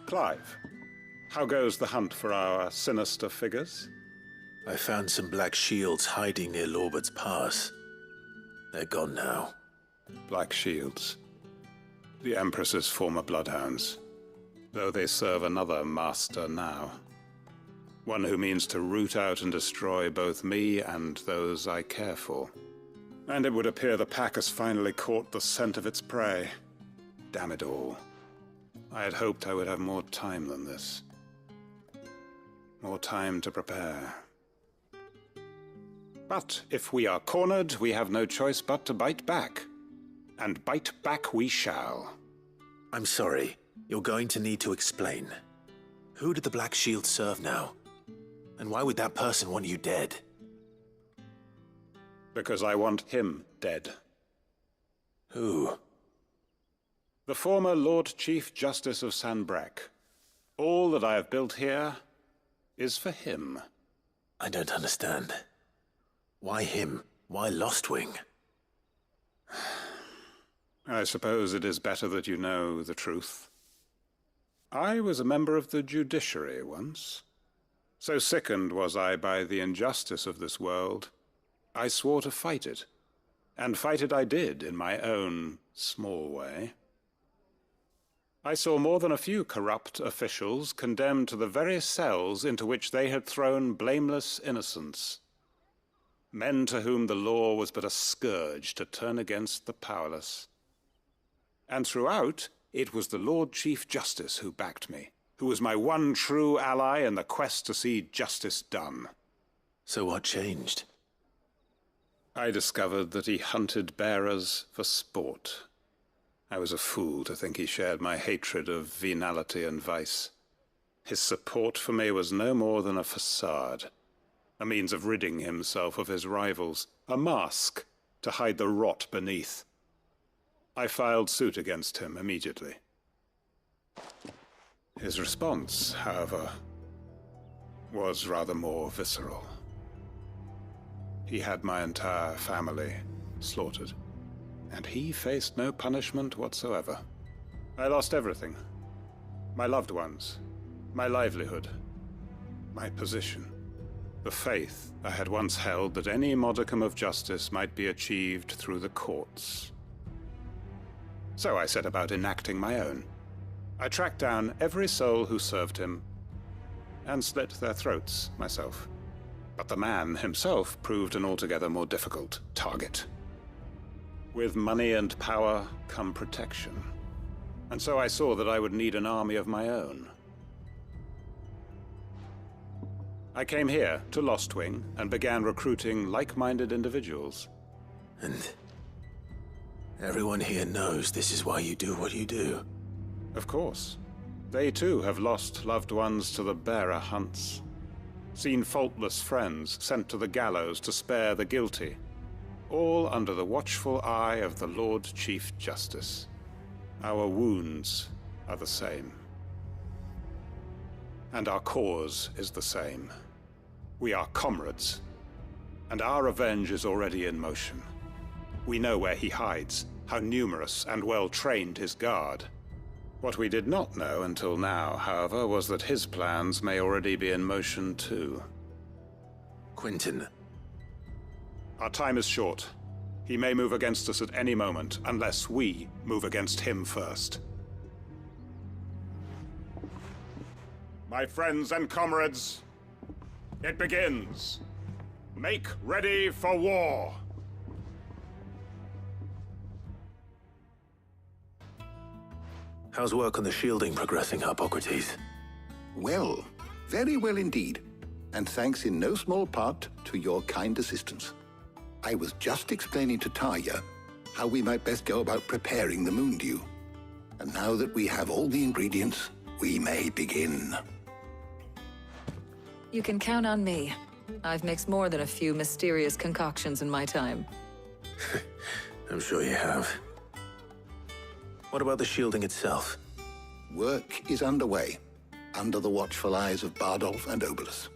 Clive, how goes the hunt for our sinister figures? I found some black shields hiding near Lorbert's Pass. They're gone now. Black Shields. The Empress's former bloodhounds, though they serve another master now. One who means to root out and destroy both me and those I care for. And it would appear the pack has finally caught the scent of its prey. Damn it all. I had hoped I would have more time than this. More time to prepare. But if we are cornered, we have no choice but to bite back. And bite back we shall. I'm sorry. You're going to need to explain. Who did the Black Shield serve now? And why would that person want you dead? Because I want him dead. Who? The former Lord Chief Justice of Sanbreque. All that I have built here is for him. I don't understand. Why him? Why Lostwing? I suppose it is better that you know the truth. I was a member of the judiciary once. So sickened was I by the injustice of this world, I swore to fight it. And fight it I did in my own small way. I saw more than a few corrupt officials condemned to the very cells into which they had thrown blameless innocents. Men to whom the law was but a scourge to turn against the powerless. And throughout, it was the Lord Chief Justice who backed me, who was my one true ally in the quest to see justice done. So what changed? I discovered that he hunted bearers for sport. I was a fool to think he shared my hatred of venality and vice. His support for me was no more than a facade, a means of ridding himself of his rivals, a mask to hide the rot beneath. I filed suit against him immediately. His response, however, was rather more visceral. He had my entire family slaughtered, and he faced no punishment whatsoever. I lost everything. My loved ones, my livelihood, my position, the faith I had once held that any modicum of justice might be achieved through the courts. So I set about enacting my own. I tracked down every soul who served him, and slit their throats myself. But the man himself proved an altogether more difficult target. With money and power come protection. And so I saw that I would need an army of my own. I came here to Lostwing and began recruiting like-minded individuals. And everyone here knows this is why you do what you do. Of course. They too have lost loved ones to the bearer hunts. Seen faultless friends sent to the gallows to spare the guilty. All under the watchful eye of the Lord Chief Justice. Our wounds are the same. And our cause is the same. We are comrades. And our revenge is already in motion. We know where he hides, how numerous and well-trained his guard. What we did not know until now, however, was that his plans may already be in motion too. Quentin. Our time is short. He may move against us at any moment, unless we move against him first. My friends and comrades, it begins. Make ready for war. How's work on the shielding progressing, Hippocrates? Well, very well indeed. And thanks in no small part to your kind assistance. I was just explaining to Tarja how we might best go about preparing the Moondew. And now that we have all the ingredients, we may begin. You can count on me. I've mixed more than a few mysterious concoctions in my time. I'm sure you have. What about the shielding itself? Work is underway, under the watchful eyes of Bardolph and Obolus.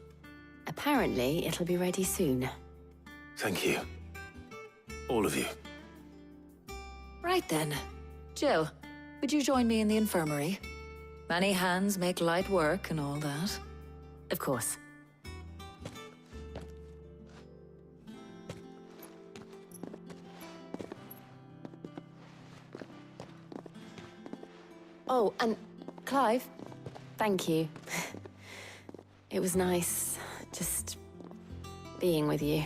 Apparently, it'll be ready soon. Thank you. All of you. Right then. Jill, would you join me in the infirmary? Many hands make light work and all that. Of course. Oh, and Clive, thank you. It was nice just being with you.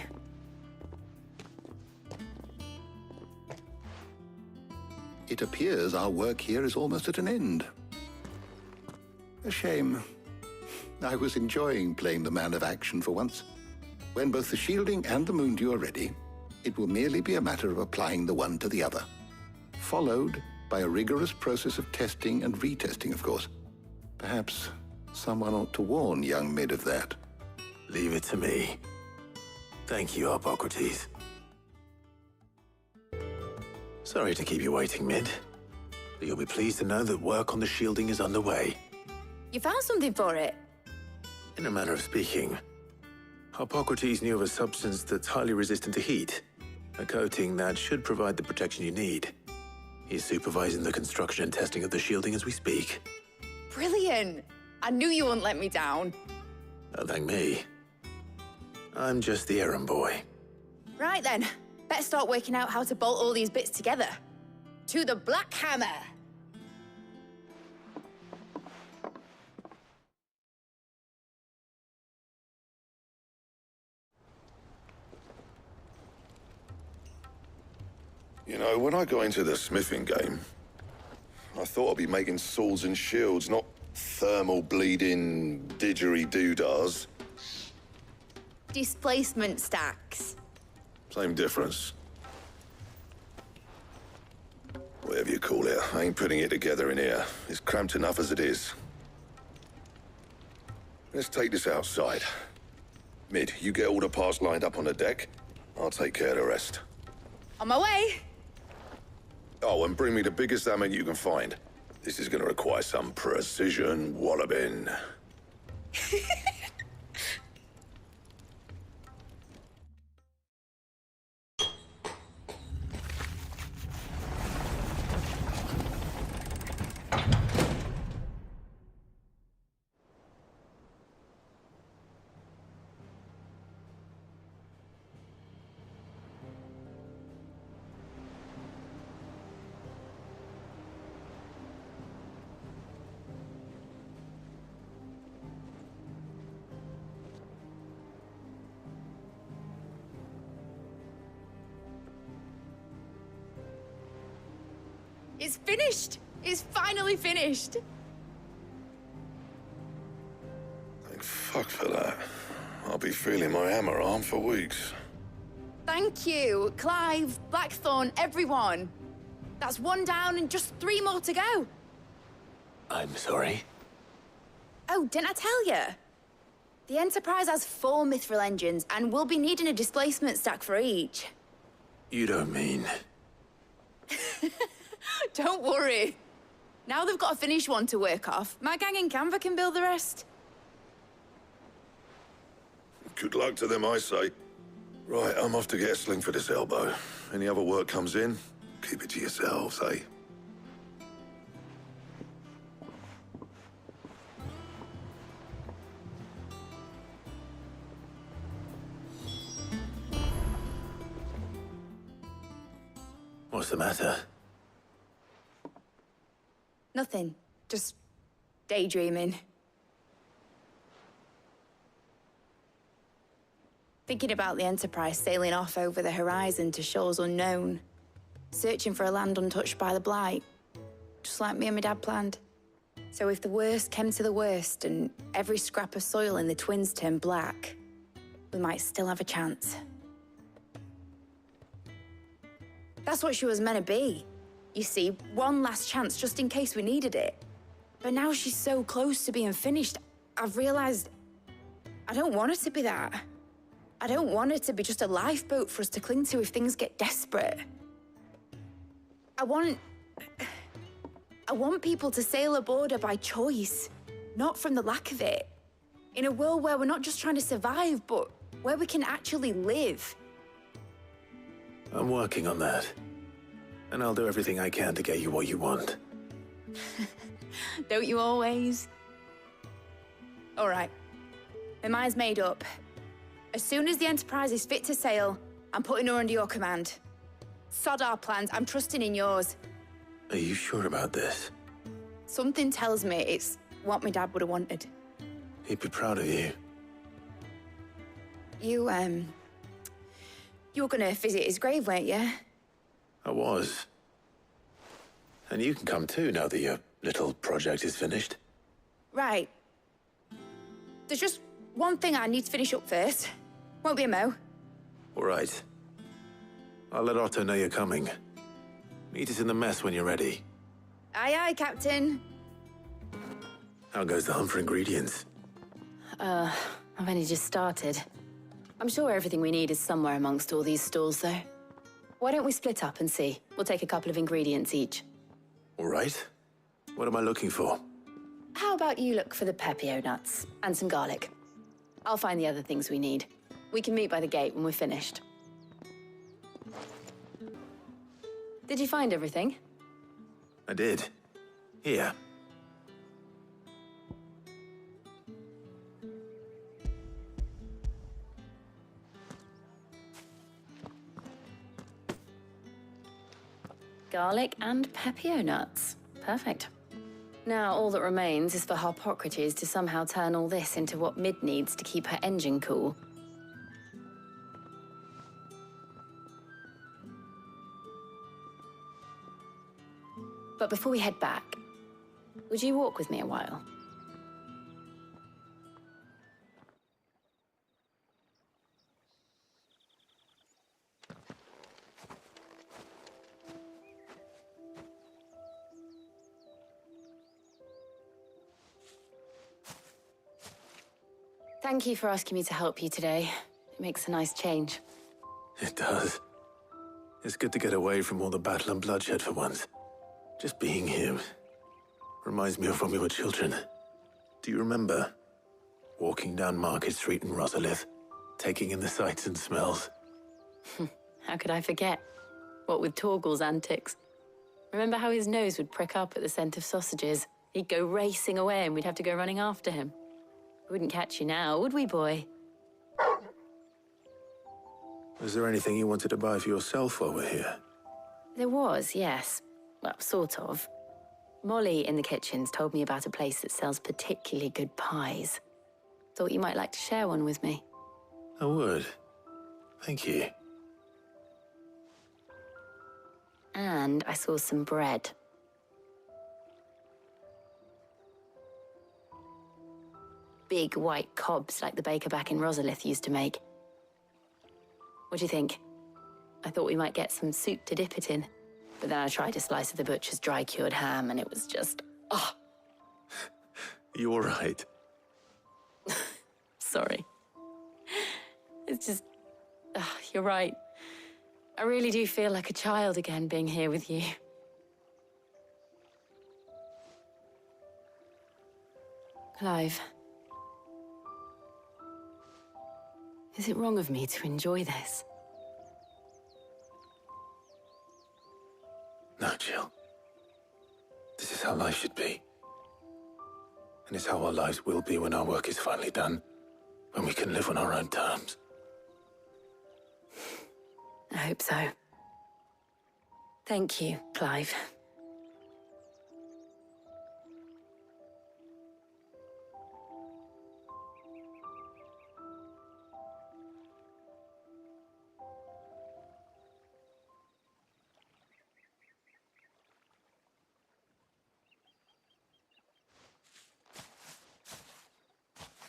It appears our work here is almost at an end. A shame. I was enjoying playing the man of action for once. When both the shielding and the Moondew are ready, it will merely be a matter of applying the one to the other, followed by a rigorous process of testing and retesting, of course. Perhaps someone ought to warn young Mid of that. Leave it to me. Thank you, Hippocrates. Sorry to keep you waiting, Mid. But you'll be pleased to know that work on the shielding is underway. You found something for it? In a manner of speaking, Hippocrates knew of a substance that's highly resistant to heat. A coating that should provide the protection you need. He's supervising the construction and testing of the shielding as we speak. Brilliant! I knew you wouldn't let me down. Don't thank me. I'm just the errand boy. Right then, better start working out how to bolt all these bits together. To the Black Hammer! You know, when I got into the smithing game, I thought I'd be making swords and shields, not thermal bleeding didgeridoo-dahs. Displacement stacks. Same difference. Whatever you call it, I ain't putting it together in here. It's cramped enough as it is. Let's take this outside. Mid, you get all the parts lined up on the deck. I'll take care of the rest. On my way! Oh, and bring me the biggest hammer you can find. This is gonna require some precision walloping. It's finished! It's finally finished! Thank fuck for that. I'll be feeling my hammer arm for weeks. Thank you, Clive, Blackthorn, everyone. That's one down and just 3 more to go. I'm sorry. Oh, didn't I tell you? The Enterprise has 4 Mithril engines, and we'll be needing a displacement stack for each. You don't mean... Don't worry. Now they've got a finished one to work off, my gang in Canva can build the rest. Good luck to them, I say. Right, I'm off to get a sling for this elbow. Any other work comes in, keep it to yourselves, eh? What's the matter? Nothing. Just daydreaming. Thinking about the Enterprise sailing off over the horizon to shores unknown. Searching for a land untouched by the Blight. Just like me and my dad planned. So if the worst came to the worst and every scrap of soil in the Twins turned black, we might still have a chance. That's what she was meant to be. You see, one last chance just in case we needed it. But now she's so close to being finished, I've realized I don't want her to be that. I don't want her to be just a lifeboat for us to cling to if things get desperate. I want people to sail aboard her by choice, not from the lack of it. In a world where we're not just trying to survive, but where we can actually live. I'm working on that. And I'll do everything I can to get you what you want. Don't you always? All right. My mind's made up. As soon as the Enterprise is fit to sail, I'm putting her under your command. Sod our plans, I'm trusting in yours. Are you sure about this? Something tells me it's what my dad would have wanted. He'd be proud of you. You were gonna visit his grave, weren't you? I was. And you can come too now that your little project is finished. Right. There's just one thing I need to finish up first. Won't be a mo. All right. I'll let Otto know you're coming. Meet us in the mess when you're ready. Aye, aye, Captain. How goes the hunt for ingredients? I've only just started. I'm sure everything we need is somewhere amongst all these stalls, though. Why don't we split up and see? We'll take a couple of ingredients each. All right. What am I looking for? How about you look for the pepio nuts and some garlic? I'll find the other things we need. We can meet by the gate when we're finished. Did you find everything? I did. Here. Garlic and pepio nuts. Perfect. Now, all that remains is for Harpocrates to somehow turn all this into what Mid needs to keep her engine cool. But before we head back, would you walk with me a while? Thank you for asking me to help you today. It makes a nice change. It does. It's good to get away from all the battle and bloodshed for once. Just being here reminds me of when we were children. Do you remember? Walking down Market Street in Rosalith, taking in the sights and smells. How could I forget? What with Torgal's antics. Remember how his nose would prick up at the scent of sausages? He'd go racing away and we'd have to go running after him. We wouldn't catch you now, would we, boy? Was there anything you wanted to buy for yourself while we're here? There was, yes. Well, sort of. Molly in the kitchens told me about a place that sells particularly good pies. Thought you might like to share one with me. I would. Thank you. And I saw some bread. Big white cobs like the baker back in Rosalith used to make. What do you think? I thought we might get some soup to dip it in. But then I tried a slice of the butcher's dry-cured ham and it was just... oh. You all right? Sorry. It's just... you're right. I really do feel like a child again being here with you. Clive. Is it wrong of me to enjoy this? No, Jill. This is how life should be. And it's how our lives will be when our work is finally done. When we can live on our own terms. I hope so. Thank you, Clive.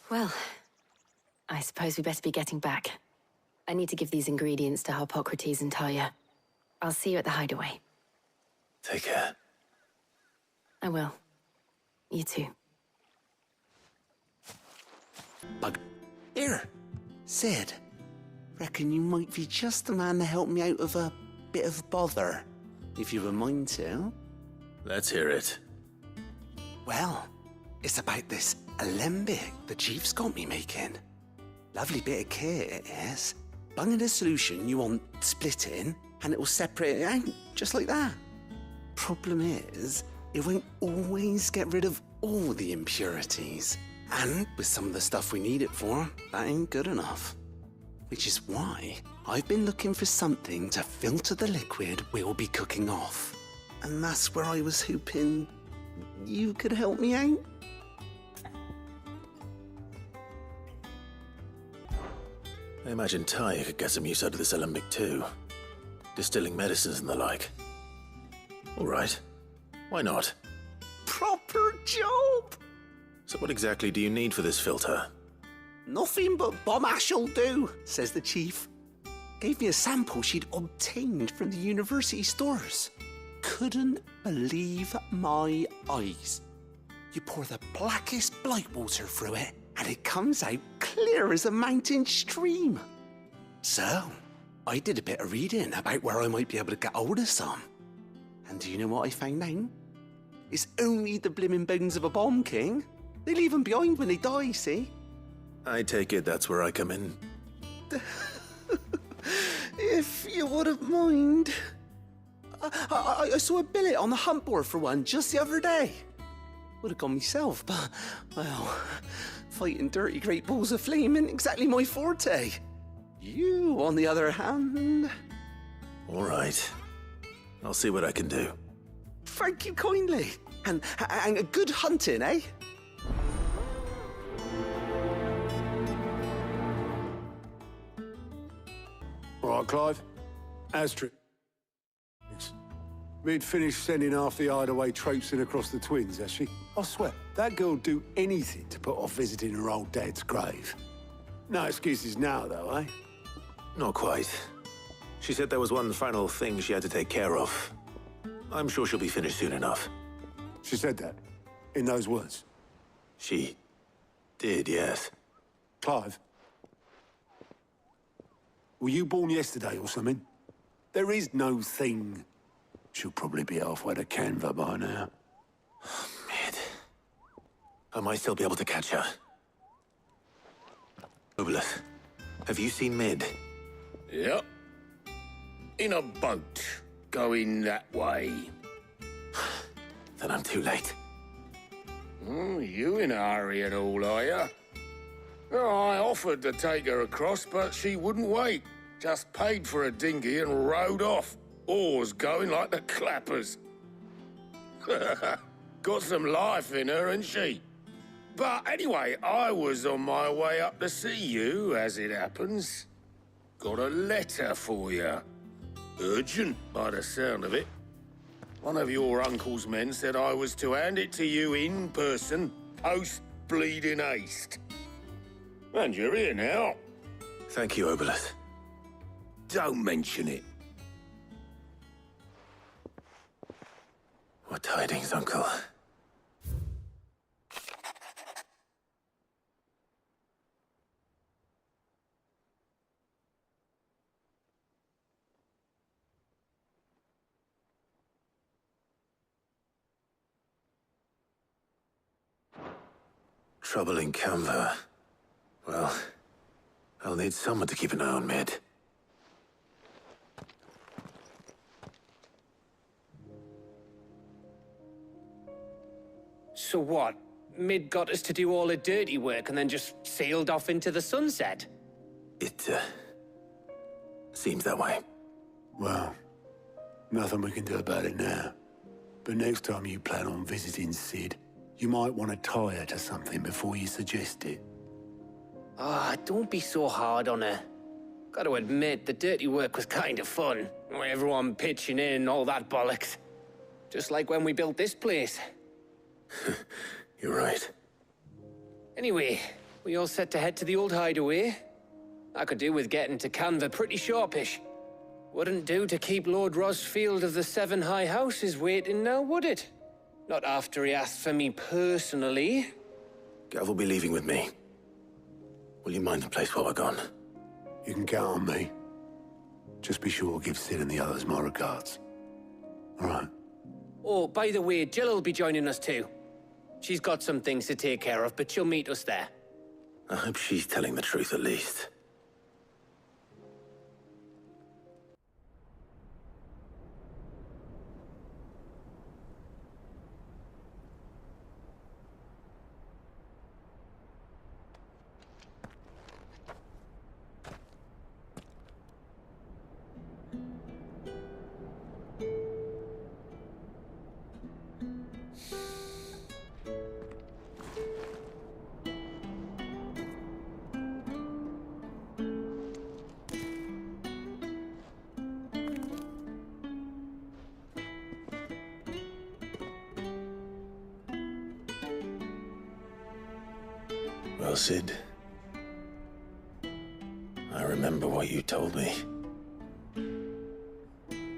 Well, I suppose we better be getting back. I need to give these ingredients to Harpocrates and Talia. I'll see you at the hideaway. Take care. I will. You too. Here, Sid. Reckon you might be just the man to help me out of a bit of bother, if you've a mind to. Let's hear it. Well, it's about this alembic the Chief's got me making. Lovely bit of kit it is. Bung in a solution you want splitting, and it will separate it out, just like that. Problem is, it won't always get rid of all the impurities. And with some of the stuff we need it for, that ain't good enough. Which is why I've been looking for something to filter the liquid we'll be cooking off. And that's where I was hoping you could help me out. I imagine Ty could get some use out of this alembic too. Distilling medicines and the like. All right. Why not? Proper job! So what exactly do you need for this filter? Nothing but bomb ash'll do, says the chief. Gave me a sample she'd obtained from the university stores. Couldn't believe my eyes. You pour the blackest blight water through it, and it comes out clear as a mountain stream. So, I did a bit of reading about where I might be able to get hold of some. And do you know what I found out? It's only the blimmin' bones of a bomb king. They leave them behind when they die, see? I take it that's where I come in. If you wouldn't mind. I saw a billet on the hunt board for one just the other day. Would have gone myself, but, well, fighting dirty great balls of flame ain't exactly my forte. You, on the other hand... All right. I'll see what I can do. Thank you kindly. And a good hunting, eh? All right, Clive. Astrid. We'd finished sending half the hideaway traipsing across the twins, has she? I swear, that girl'd do anything to put off visiting her old dad's grave. No excuses now, though, eh? Not quite. She said there was one final thing she had to take care of. I'm sure she'll be finished soon enough. She said that? In those words? She did, yes. Clive? Were you born yesterday or something? There is no thing. She'll probably be halfway to Canva by now. Mid. I might still be able to catch her. Obolus, have you seen Mid? Yep. In a boat, going that way. Then I'm too late. You in a hurry at all, are you? Oh, I offered to take her across, but she wouldn't wait. Just paid for a dinghy and rowed off. Oars going like the clappers. Got some life in her, ain't she? But anyway, I was on my way up to see you, as it happens. Got a letter for you. Urgent, by the sound of it. One of your uncle's men said I was to hand it to you in person, post-bleeding haste. And you're here now. Thank you, Obolus. Don't mention it. What tidings, Uncle? Trouble in Canva. Well, I'll need someone to keep an eye on Mid. So what? Mid got us to do all the dirty work and then just sailed off into the sunset? It, seems that way. Well, nothing we can do about it now. But next time you plan on visiting Sid, you might want to tie her to something before you suggest it. Ah, don't be so hard on her. Gotta admit, the dirty work was kind of fun. Everyone pitching in and all that bollocks. Just like when we built this place. You're right. Anyway, we all set to head to the old hideaway. I could do with getting to Canva pretty sharpish. Wouldn't do to keep Lord Rosfield of the Seven High Houses waiting now, would it? Not after he asked for me personally. Gav will be leaving with me. Will you mind the place while we're gone? You can count on me. Just be sure to give Sid and the others my regards. All right. Oh, by the way, Jill will be joining us too. She's got some things to take care of, but she'll meet us there. I hope she's telling the truth at least. Well, Sid, I remember what you told me.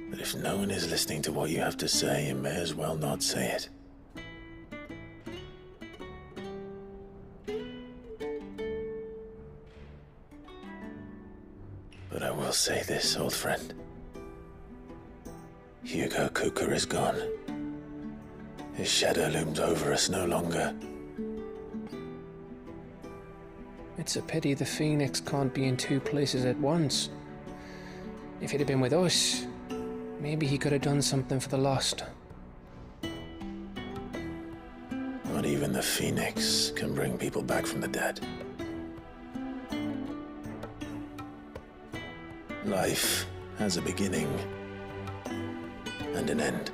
But if no one is listening to what you have to say, you may as well not say it. But I will say this, old friend. Hugo Kuka is gone. His shadow looms over us no longer. It's a pity the Phoenix can't be in two places at once. If he'd have been with us, maybe he could have done something for the Lost. Not even the Phoenix can bring people back from the dead. Life has a beginning and an end.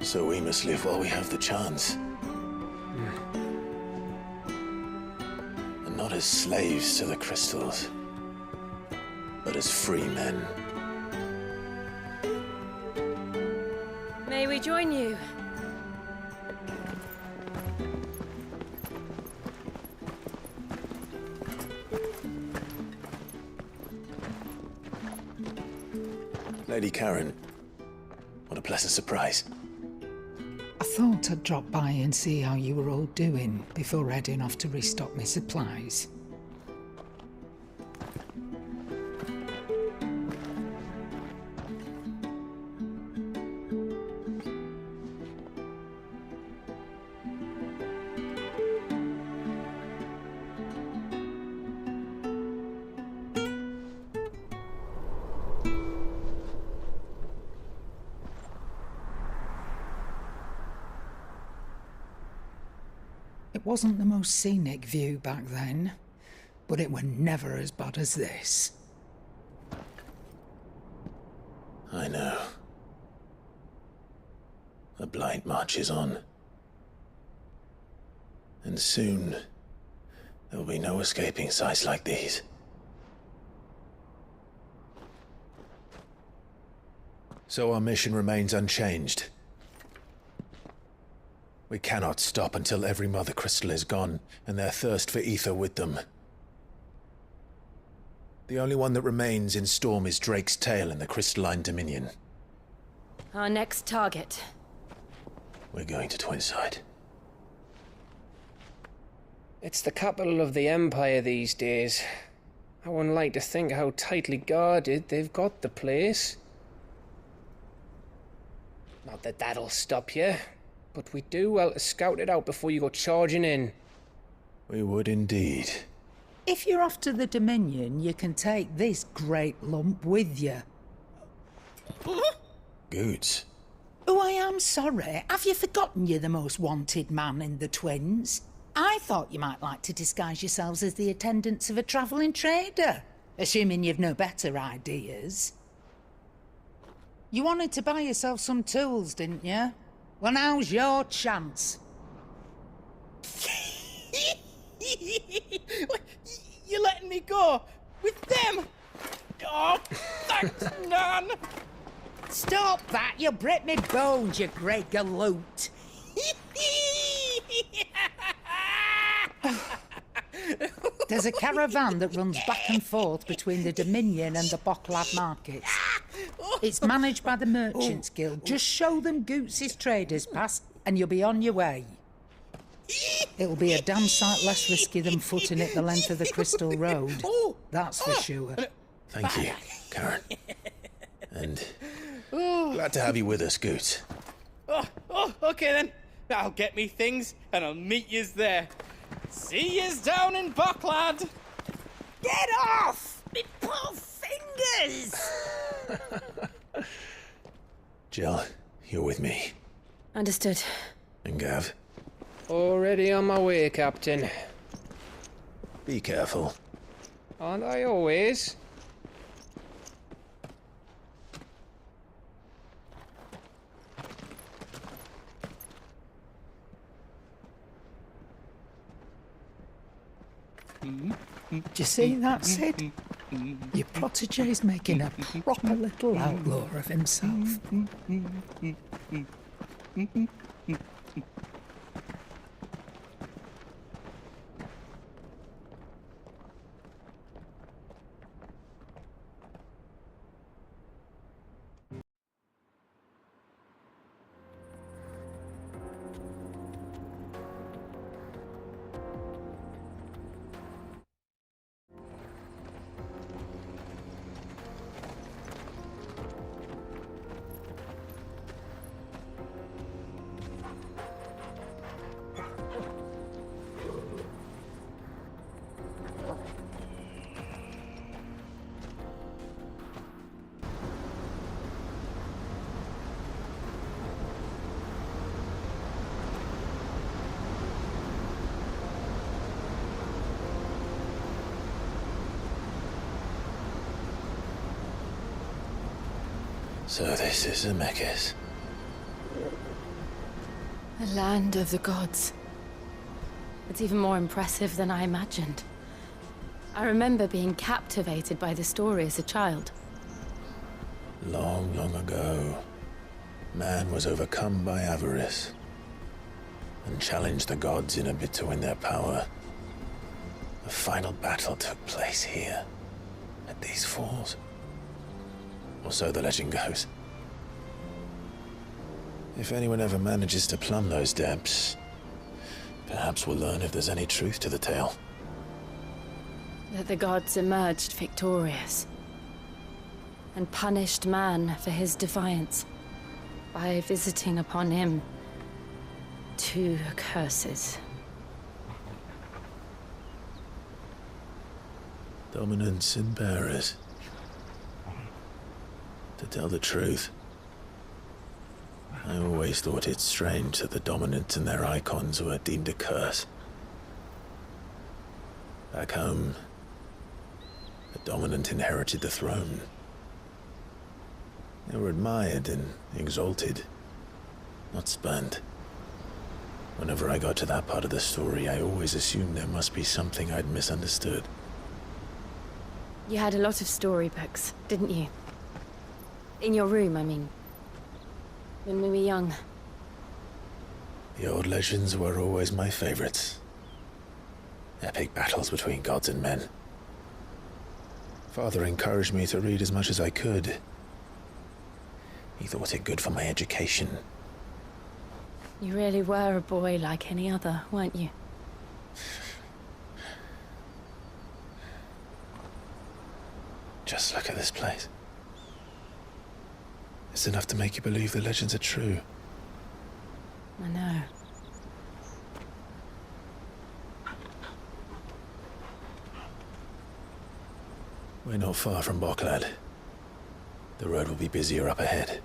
So we must live while we have the chance. And not as slaves to the crystals, but as free men. May we join you? Lady Karen, what a pleasant surprise. I thought I'd drop by and see how you were all doing before heading off to restock my supplies. It wasn't the most scenic view back then, but it were never as bad as this. I know. The Blight marches on. And soon, there will be no escaping sights like these. So our mission remains unchanged. We cannot stop until every Mother Crystal is gone, and their thirst for ether with them. The only one that remains in Storm is Drake's Tail in the Crystalline Dominion. Our next target. We're going to Twinside. It's the capital of the Empire these days. I wouldn't like to think how tightly guarded they've got the place. Not that that'll stop you, but we do well to scout it out before you go charging in. We would indeed. If you're off to the Dominion, you can take this great lump with you. Goods. Oh, I am sorry. Have you forgotten you're the most wanted man in the Twins? I thought you might like to disguise yourselves as the attendants of a travelling trader, assuming you've no better ideas. You wanted to buy yourself some tools, didn't you? Well, now's your chance. You're letting me go? With them? Oh, thanks, Nan! Stop that! You'll break me bones, you great galoot! There's a caravan that runs back and forth between the Dominion and the Bocklad markets. It's managed by the Merchants Guild. Just show them Goots' traders pass and you'll be on your way. It'll be a damn sight less risky than footing it the length of the Crystal Road. That's for sure. Thank you, Karen. And glad to have you with us, Goots. Okay then. I'll get me things and I'll meet yous there. See yous down in Bocklad. Get off! Me poor fingers! Jill, you're with me. Understood. And Gav, Already on my way, Captain. be careful. Aren't I always? Do you see that, Sid? Your protege's making a proper little outlaw of himself. So this is Zemeckis. A land of the gods. It's even more impressive than I imagined. I remember being captivated by the story as a child. Long, long ago, man was overcome by avarice and challenged the gods in a bid to win their power. The final battle took place here, at these falls. Or so the legend goes. If anyone ever manages to plumb those depths, perhaps we'll learn if there's any truth to the tale. That the gods emerged victorious and punished man for his defiance by visiting upon him 2 curses. Dominants and bearers. To tell the truth, I always thought it strange that the dominants and their icons were deemed a curse. Back home, the dominant inherited the throne. They were admired and exalted, not spurned. Whenever I got to that part of the story, I always assumed there must be something I'd misunderstood. You had a lot of storybooks, didn't you? In your room, I mean. When we were young. The old legends were always my favorites. Epic battles between gods and men. Father encouraged me to read as much as I could. He thought it good for my education. You really were a boy like any other, weren't you? Just look at this place. It's enough to make you believe the legends are true. I know. We're not far from Boklad. The road will be busier up ahead.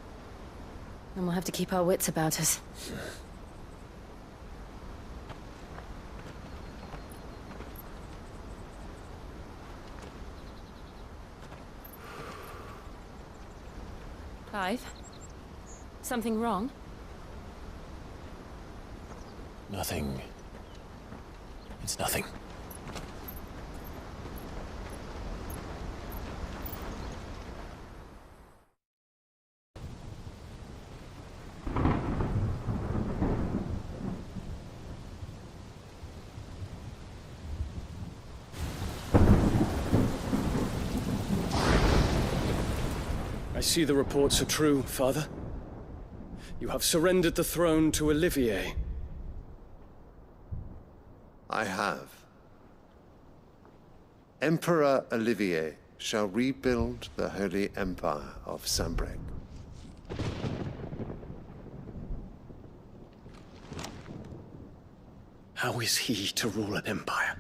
And we'll have to keep our wits about us. Clive? Something wrong? Nothing. It's nothing. I see the reports are true, Father. You have surrendered the throne to Olivier. I have. Emperor Olivier shall rebuild the Holy Empire of Sanbreque. How is he to rule an empire?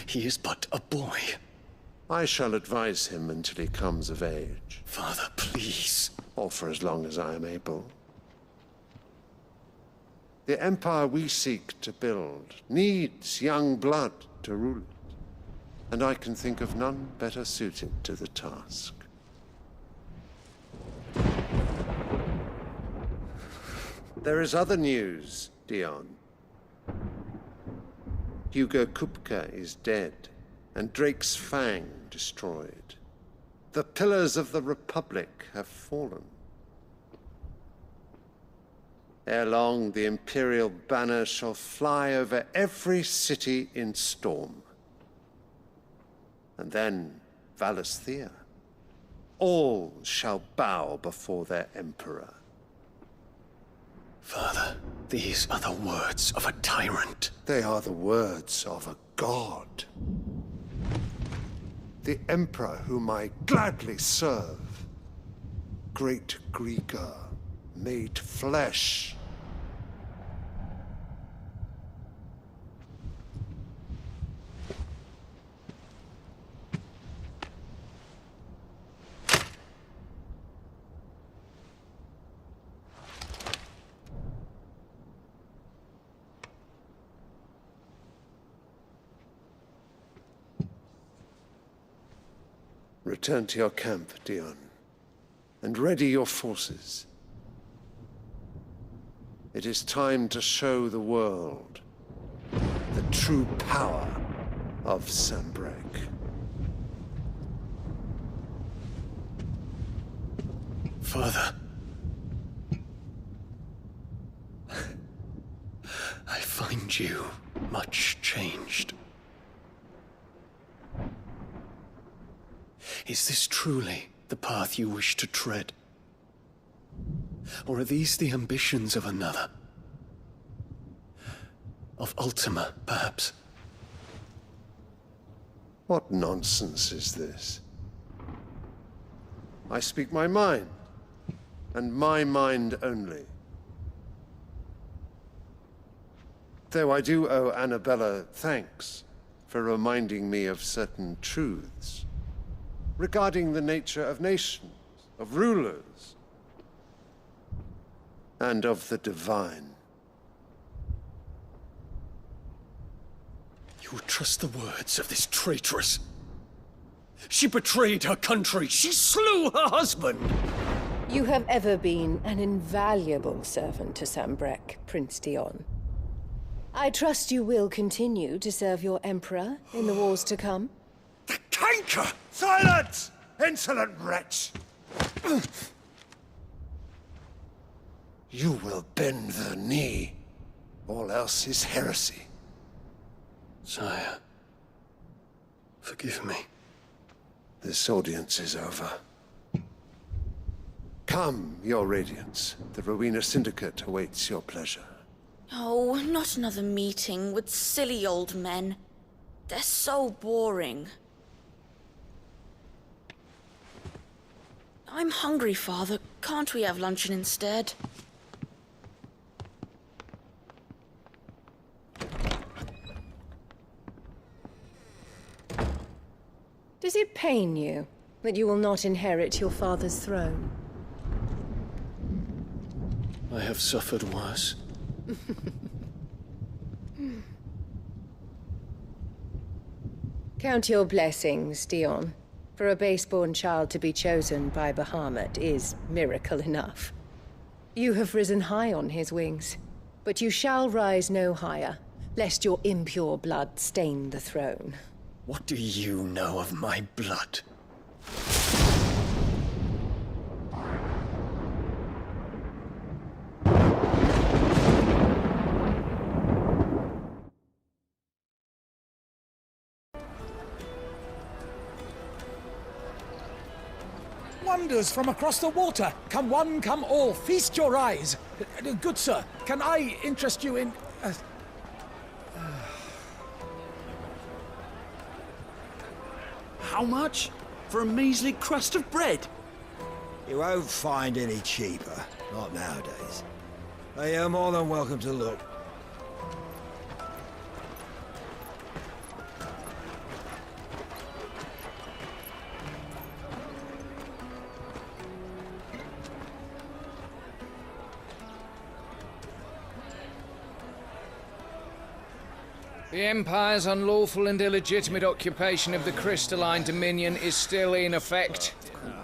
He is but a boy. I shall advise him until he comes of age. Father, please. Or for as long as I am able. The empire we seek to build needs young blood to rule it, and I can think of none better suited to the task. There is other news, Dion. Hugo Kupka is dead, and Drake's Fang destroyed. The pillars of the Republic have fallen. Ere long, the Imperial banner shall fly over every city in Storm. And then Valisthea. All shall bow before their Emperor. Father, these are the words of a tyrant. They are the words of a god. The Emperor whom I gladly serve. Great Greagor, made flesh. Return to your camp, Dion. and ready your forces. It is time to show the world the true power of Sanbreque. Father. I find you much changed. Is this truly the path you wish to tread? Or are these the ambitions of another? Of Ultima, perhaps? What nonsense is this? I speak my mind, and my mind only. Though I do owe Annabella thanks for reminding me of certain truths regarding the nature of nations, of rulers, and of the divine. You would trust the words of this traitress? She betrayed her country. She slew her husband. You have ever been an invaluable servant to Sanbreque, Prince Dion. I trust you will continue to serve your Emperor in the wars to come. The canker! Silence! Insolent wretch! You will bend the knee. All else is heresy. Sire, forgive me. This audience is over. Come, your Radiance. The Rowena Syndicate awaits your pleasure. Oh, not another meeting with silly old men. They're so boring. I'm hungry, Father. Can't we have luncheon instead? Does it pain you that you will not inherit your father's throne? I have suffered worse. Count your blessings, Dion. For a base-born child to be chosen by Bahamut is miracle enough. You have risen high on his wings, but you shall rise no higher, lest your impure blood stain the throne. What do you know of my blood? Wonders from across the water. Come one, come all, feast your eyes. Good sir, can I interest you in... How much? For a measly crust of bread? You won't find any cheaper. Not nowadays. But you're more than welcome to look. The Empire's unlawful and illegitimate occupation of the Crystalline Dominion is still in effect.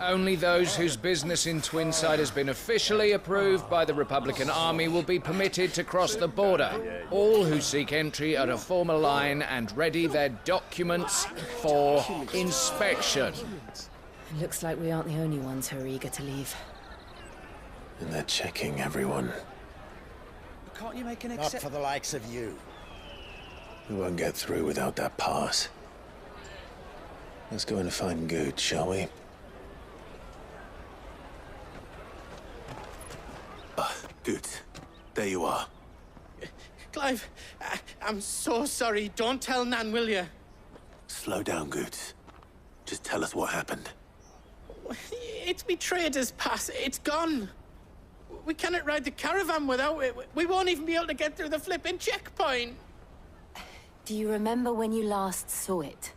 Only those whose business in Twinside has been officially approved by the Republican Army will be permitted to cross the border. All who seek entry are to form a line and ready their documents for inspection. It looks like we aren't the only ones who are eager to leave. And they're checking everyone. Can't you make an exception? Not for the likes of you. We won't get through without that pass. Let's go in and find Good, shall we? Good. There you are. Clive, I'm so sorry. Don't tell Nan, will you? Slow down, Good. Just tell us what happened. It's me trader's pass. It's gone. We cannot ride the caravan without it. We won't even be able to get through the flipping checkpoint. Do you remember when you last saw it?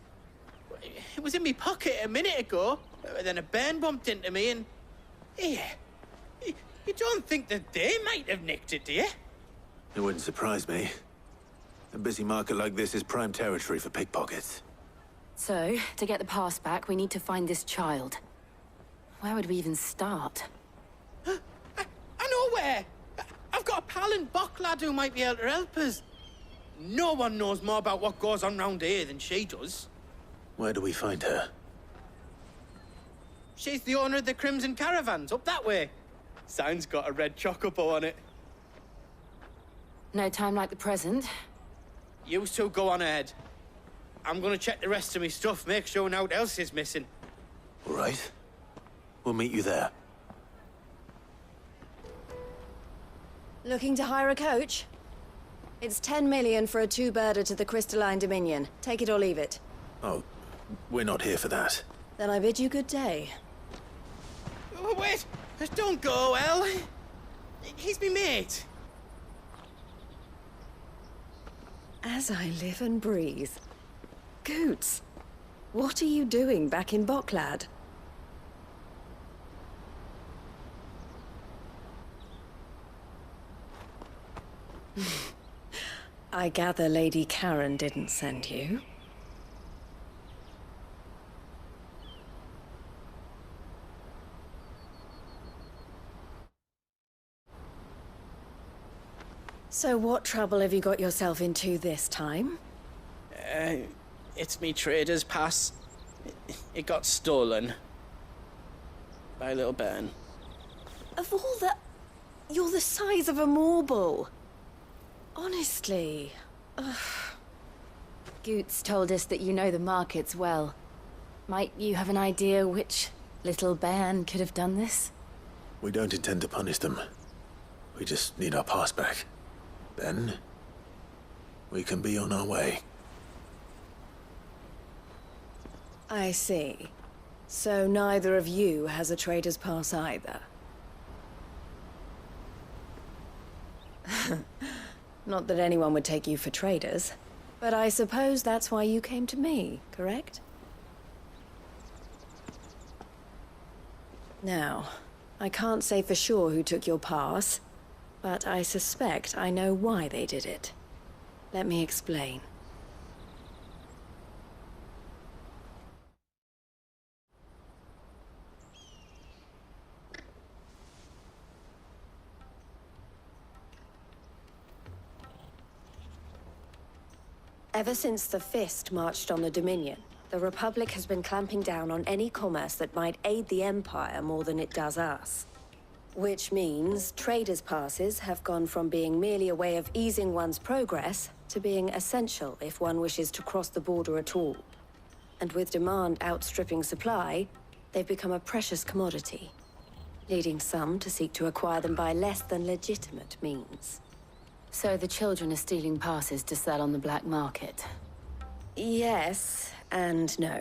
It was in my pocket a minute ago. Then a bairn bumped into me and... Here. You don't think that they might have nicked it, do you? It wouldn't surprise me. A busy market like this is prime territory for pickpockets. So, to get the pass back, we need to find this child. Where would we even start? I know where! I've got a pal in Bocklad who might be able to help us. No one knows more about what goes on round here than she does. Where do we find her? She's the owner of the Crimson Caravans, up that way. Sign's got a red chocobo on it. No time like the present. You two go on ahead. I'm gonna check the rest of my stuff, make sure naught else is missing. All right. We'll meet you there. Looking to hire a coach? It's 10 million for a two-birder to the Crystalline Dominion. Take it or leave it. Oh, we're not here for that. Then I bid you good day. Oh, wait! Don't go, El. He's me mate. As I live and breathe. Goots, what are you doing back in Bocklad? I gather Lady Karen didn't send you. So what trouble have you got yourself into this time? It's me trader's pass. It got stolen. By little Ben. Of all the... You're the size of a marble. Honestly. Ugh. Goots told us that you know the markets well. Might you have an idea which little bairn could have done this? We don't intend to punish them. We just need our pass back. Then, we can be on our way. I see. So neither of you has a trader's pass either. Not that anyone would take you for traders, but I suppose that's why you came to me, correct? Now, I can't say for sure who took your pass, but I suspect I know why they did it. Let me explain. Ever since the Fist marched on the Dominion, the Republic has been clamping down on any commerce that might aid the Empire more than it does us. Which means traders' passes have gone from being merely a way of easing one's progress to being essential if one wishes to cross the border at all. And with demand outstripping supply, they've become a precious commodity, leading some to seek to acquire them by less than legitimate means. So the children are stealing passes to sell on the black market? Yes, and no.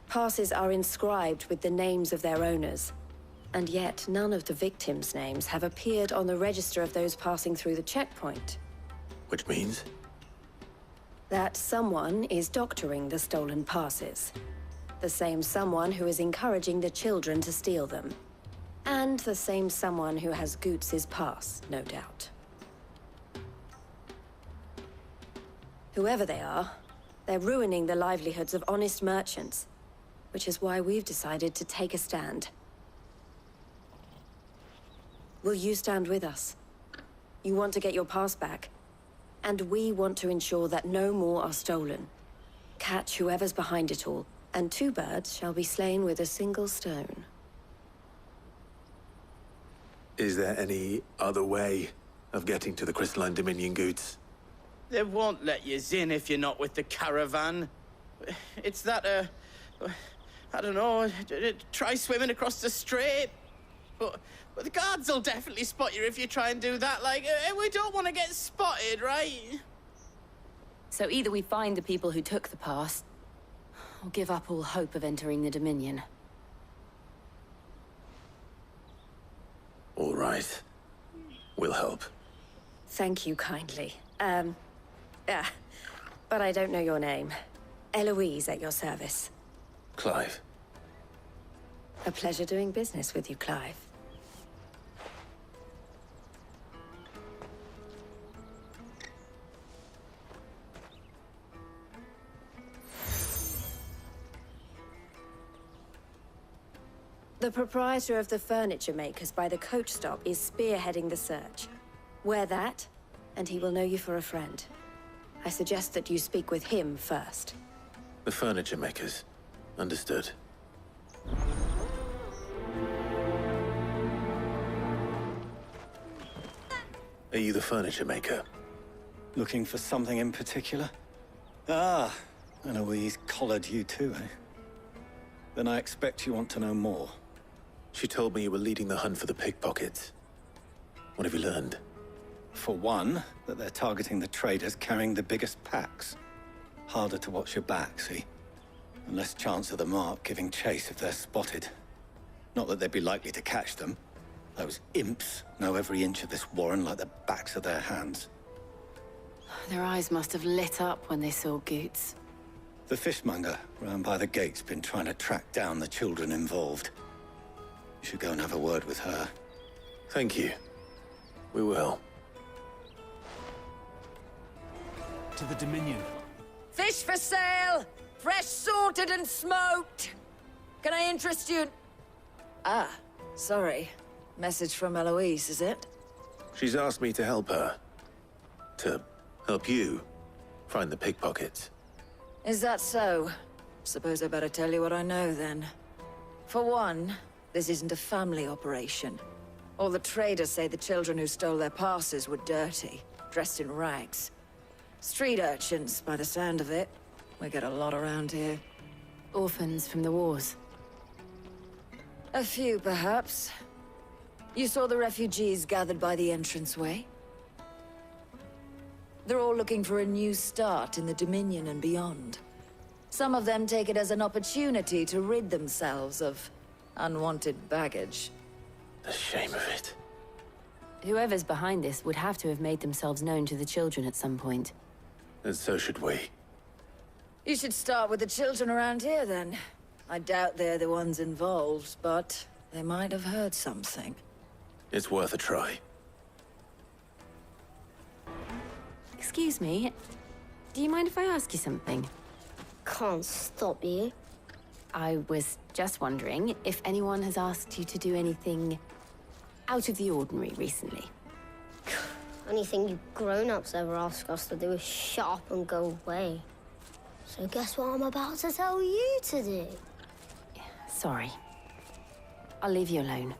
Passes are inscribed with the names of their owners, and yet none of the victims' names have appeared on the register of those passing through the checkpoint. Which means? That someone is doctoring the stolen passes. The same someone who is encouraging the children to steal them. And the same someone who has Goots' pass, no doubt. Whoever they are, they're ruining the livelihoods of honest merchants, which is why we've decided to take a stand. Will you stand with us? You want to get your pass back, and we want to ensure that no more are stolen. Catch whoever's behind it all, and two birds shall be slain with a single stone. Is there any other way of getting to the Crystalline Dominion, Goots? They won't let you in if you're not with the caravan. It's that, I don't know, try swimming across the strait. But the guards will definitely spot you if you try and do that. Like, we don't want to get spotted, right? So either we find the people who took the pass, or give up all hope of entering the Dominion. All right. We'll help. Thank you kindly. But I don't know your name. Eloise at your service. Clive. A pleasure doing business with you, Clive. The proprietor of the furniture makers by the coach stop is spearheading the search. Wear that, and he will know you for a friend. I suggest that you speak with him first. The furniture makers. Understood. Are you the furniture maker? Looking for something in particular? Ah, Eloise collared you too, eh? Then I expect you want to know more. She told me you were leading the hunt for the pickpockets. What have you learned? For one, that they're targeting the traders carrying the biggest packs. Harder to watch your back, see? And less chance of the mark giving chase if they're spotted. Not that they'd be likely to catch them. Those imps know every inch of this warren like the backs of their hands. Their eyes must have lit up when they saw Goots. The fishmonger round by the gate's been trying to track down the children involved. You should go and have a word with her. Thank you. We will. To the Dominion. Fish for sale! Fresh sorted and smoked! Can I interest you in... Ah, sorry. Message from Eloise, is it? She's asked me to help her. To help you find the pickpockets. Is that so? Suppose I better tell you what I know, then. For one, this isn't a family operation. All the traders say the children who stole their passes were dirty, dressed in rags. Street urchins, by the sound of it. We get a lot around here. Orphans from the wars. A few, perhaps. You saw the refugees gathered by the entranceway? They're all looking for a new start in the Dominion and beyond. Some of them take it as an opportunity to rid themselves of unwanted baggage. The shame of it. Whoever's behind this would have to have made themselves known to the children at some point. And so should we. You should start with the children around here, then. I doubt they're the ones involved, but they might have heard something. It's worth a try. Excuse me, do you mind if I ask you something? Can't stop you. I was just wondering if anyone has asked you to do anything out of the ordinary recently. Anything you grown-ups ever ask us to do is shut up and go away. So guess what I'm about to tell you to do? Sorry. I'll leave you alone.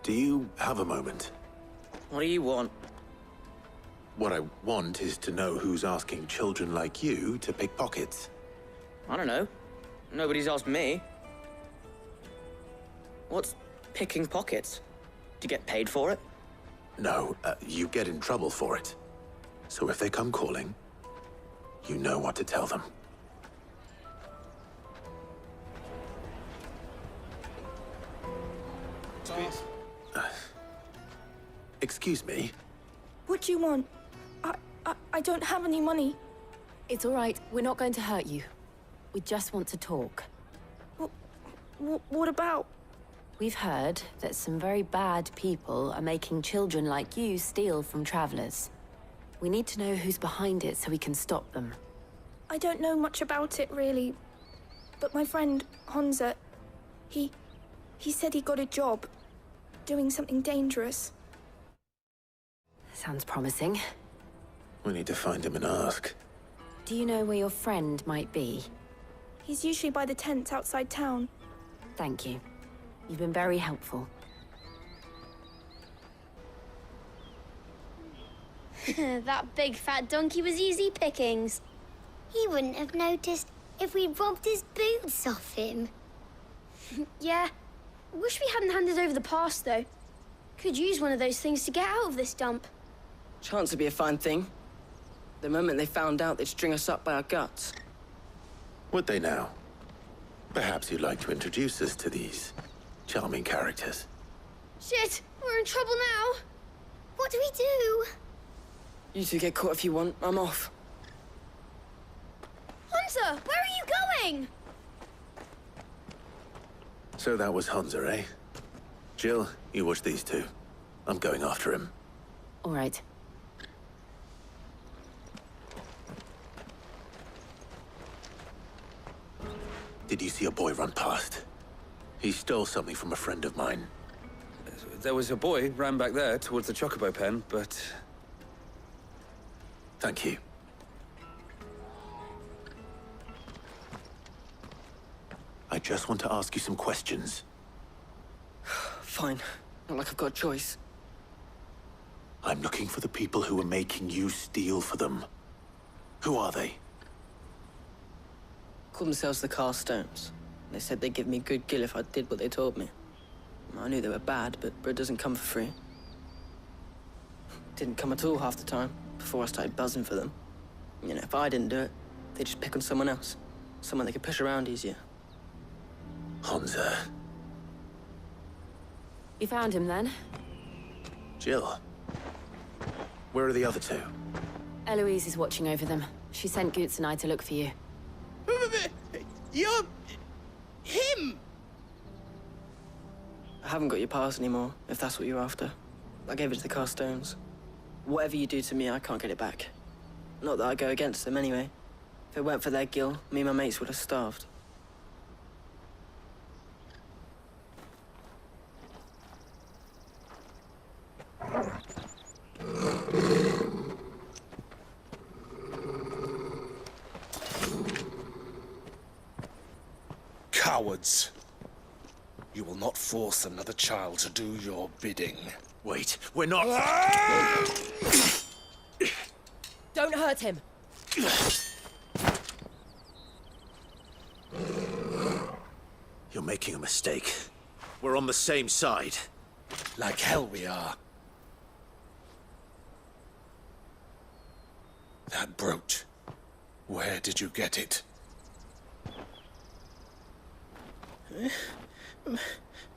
Do you have a moment? What do you want? What I want is to know who's asking children like you to pick pockets. I don't know. Nobody's asked me. What's picking pockets? Do you get paid for it? No, you get in trouble for it. So if they come calling, you know what to tell them. Excuse me? What do you want? I don't have any money. It's all right. We're not going to hurt you. We just want to talk. What about? We've heard that some very bad people are making children like you steal from travelers. We need to know who's behind it so we can stop them. I don't know much about it, really. But my friend, Honza, he said he got a job doing something dangerous. Sounds promising. We need to find him and ask. Do you know where your friend might be? He's usually by the tents outside town. Thank you. You've been very helpful. That big fat donkey was easy pickings. He wouldn't have noticed if we robbed his boots off him. Yeah. Wish we hadn't handed over the pass, though. Could use one of those things to get out of this dump. Chance would be a fine thing. The moment they found out, they'd string us up by our guts. Would they now? Perhaps you'd like to introduce us to these charming characters. Shit! We're in trouble now! What do we do? You two get caught if you want. I'm off. Hunter! Where are you going? So that was Hunza, eh? Jill, you watch these two. I'm going after him. All right. Did you see a boy run past? He stole something from a friend of mine. There was a boy ran back there towards the Chocobo pen, but... Thank you. I just want to ask you some questions. Fine. Not like I've got a choice. I'm looking for the people who are making you steal for them. Who are they? Call themselves the Carstones. They said they'd give me good gill if I did what they told me. I knew they were bad, but bread doesn't come for free. Didn't come at all half the time, before I started buzzing for them. You know, if I didn't do it, they'd just pick on someone else. Someone they could push around easier. Honza. You found him then? Jill. Where are the other two? Eloise is watching over them. She sent Goots and I to look for you. You're... him! I haven't got your pass anymore, if that's what you're after. I gave it to the Carstones. Whatever you do to me, I can't get it back. Not that I go against them anyway. If it weren't for their gill, me and my mates would have starved. Cowards! You will not force another child to do your bidding. Wait, we're not... Don't hurt him! You're making a mistake. We're on the same side. Like hell we are. That brooch. Where did you get it?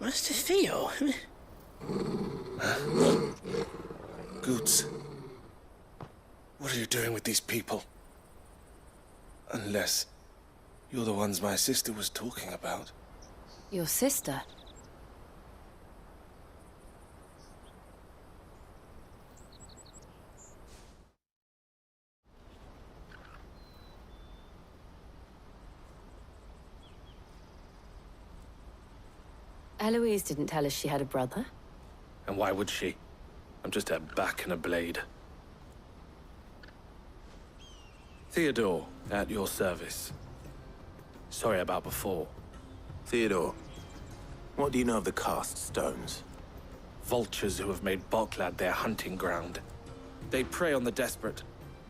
Master Theo? Goots. What are you doing with these people? Unless you're the ones my sister was talking about. Your sister? Eloise didn't tell us she had a brother. And why would she? I'm just her back and a blade. Theodore, at your service. Sorry about before. Theodore, what do you know of the Cast Stones? Vultures who have made Boklad their hunting ground. They prey on the desperate,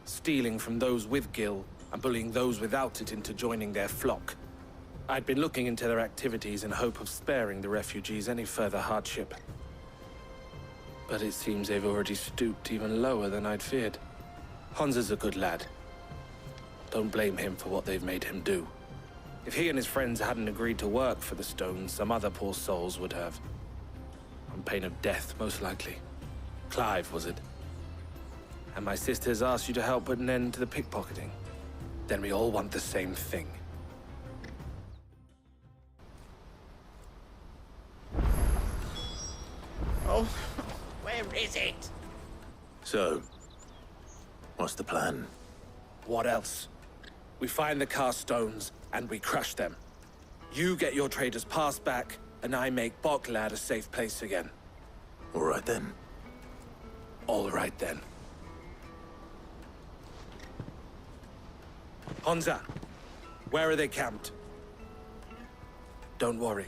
stealing from those with gill and bullying those without it into joining their flock. I'd been looking into their activities in hope of sparing the refugees any further hardship. But it seems they've already stooped even lower than I'd feared. Honza's a good lad. Don't blame him for what they've made him do. If he and his friends hadn't agreed to work for the Stones, some other poor souls would have. On pain of death, most likely. Clive, was it? And my sisters asked you to help put an end to the pickpocketing. Then we all want the same thing. Oh, where is it? So, what's the plan? What else? We find the Carstones, and we crush them. You get your trader's pass back, and I make Boklad a safe place again. All right then. All right then. Honza, where are they camped? Don't worry.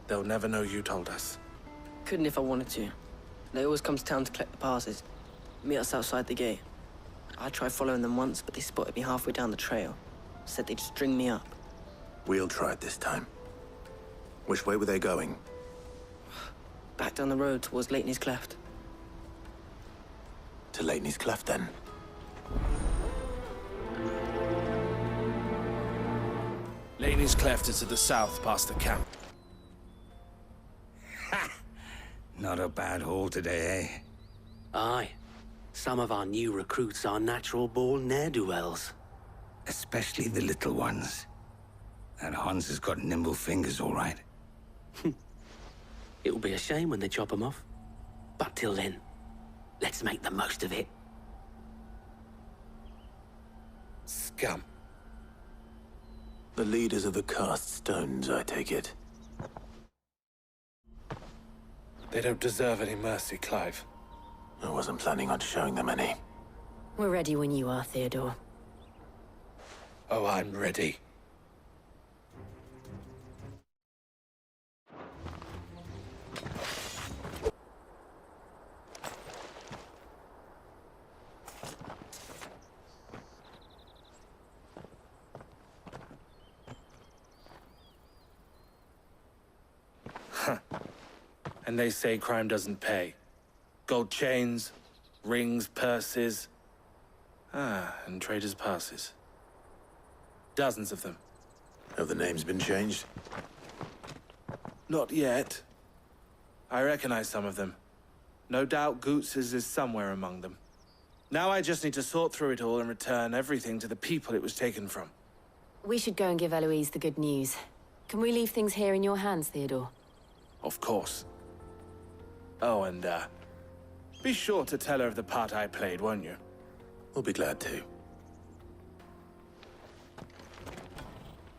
They'll never know you told us. Couldn't if I wanted to. They always come to town to collect the passes. Meet us outside the gate. I tried following them once, but they spotted me halfway down the trail. Said they'd string me up. We'll try it this time. Which way were they going? Back down the road towards Lateney's Cleft. To Lateney's Cleft, then. Lateney's Cleft is to the south, past the camp. Not a bad haul today, eh? Aye. Some of our new recruits are natural-born ne'er-do-wells. Especially the little ones. That Hans has got nimble fingers, all right. It'll be a shame when they chop them off. But till then, let's make the most of it. Scum. The leaders of the Cast Stones, I take it. They don't deserve any mercy, Clive. I wasn't planning on showing them any. We're ready when you are, Theodore. Oh, I'm ready. And they say crime doesn't pay. Gold chains, rings, purses. And traders' passes. Dozens of them. Have the names been changed? Not yet. I recognize some of them. No doubt Goots's is somewhere among them. Now I just need to sort through it all and return everything to the people it was taken from. We should go and give Eloise the good news. Can we leave things here in your hands, Theodore? Of course. Oh, and, be sure to tell her of the part I played, won't you? We'll be glad to.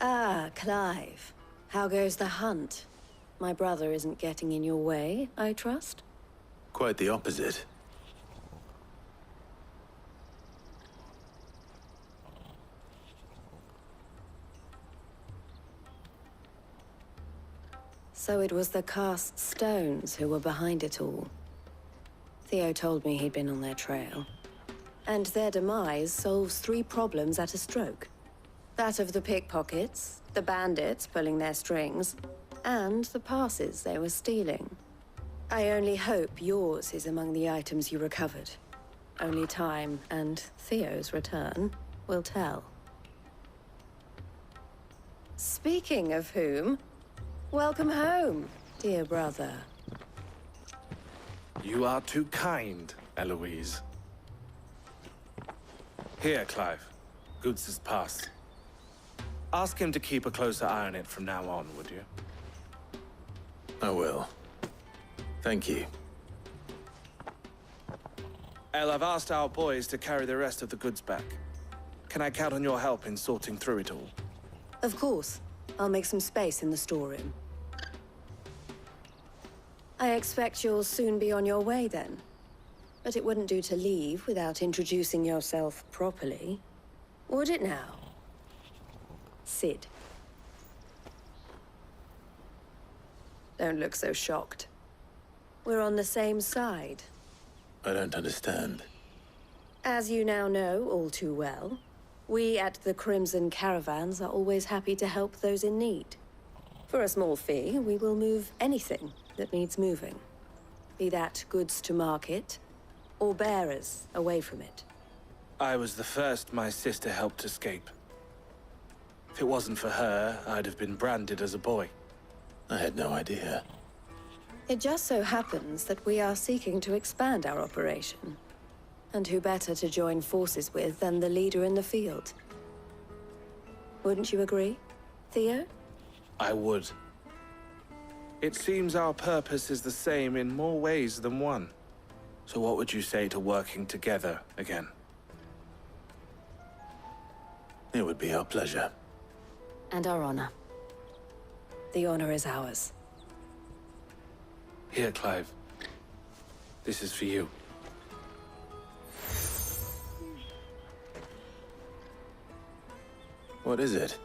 Ah, Clive. How goes the hunt? My brother isn't getting in your way, I trust? Quite the opposite. So it was the Cast Stones who were behind it all. Theo told me he'd been on their trail. And their demise solves 3 problems at a stroke. That of the pickpockets, the bandits pulling their strings, and the passes they were stealing. I only hope yours is among the items you recovered. Only time and Theo's return will tell. Speaking of whom, welcome home, dear brother. You are too kind, Eloise. Here, Clive. Goots's pass. Ask him to keep a closer eye on it from now on, would you? I will. Thank you. El, I've asked our boys to carry the rest of the goods back. Can I count on your help in sorting through it all? Of course. I'll make some space in the storeroom. I expect you'll soon be on your way then. But it wouldn't do to leave without introducing yourself properly. Would it now? Sid. Don't look so shocked. We're on the same side. I don't understand. As you now know all too well, we at the Crimson Caravans are always happy to help those in need. For a small fee, we will move anything that needs moving. Be that goods to market, or bearers away from it. I was the first my sister helped escape. If it wasn't for her, I'd have been branded as a boy. I had no idea. It just so happens that we are seeking to expand our operation. And who better to join forces with than the leader in the field? Wouldn't you agree, Theo? I would. It seems our purpose is the same in more ways than one. So what would you say to working together again? It would be our pleasure. And our honor. The honor is ours. Here, Clive. This is for you. What is it?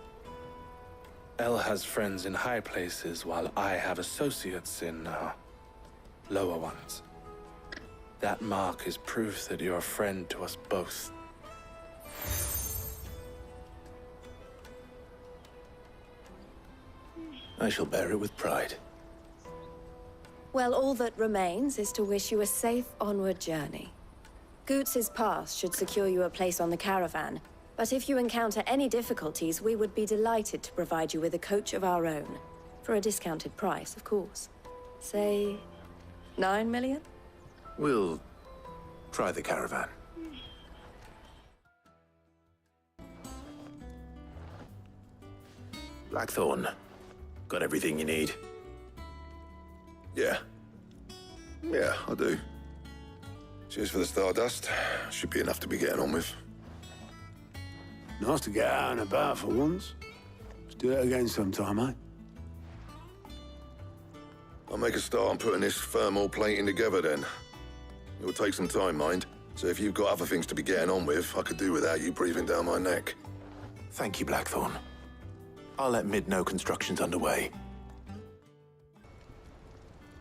El has friends in high places, while I have associates in, lower ones. That mark is proof that you're a friend to us both. I shall bear it with pride. Well, all that remains is to wish you a safe onward journey. Goots's pass should secure you a place on the caravan, but if you encounter any difficulties, we would be delighted to provide you with a coach of our own. For a discounted price, of course. Say, 9 million? We'll try the caravan. Blackthorn, got everything you need? Yeah, I do. Cheers for the Stardust. Should be enough to be getting on with. Nice to get out and about for once. Do it again sometime, eh? I'll make a start on putting this thermal plating together then. It'll take some time, mind. So if you've got other things to be getting on with, I could do without you breathing down my neck. Thank you, Blackthorn. I'll let Mid know construction's underway.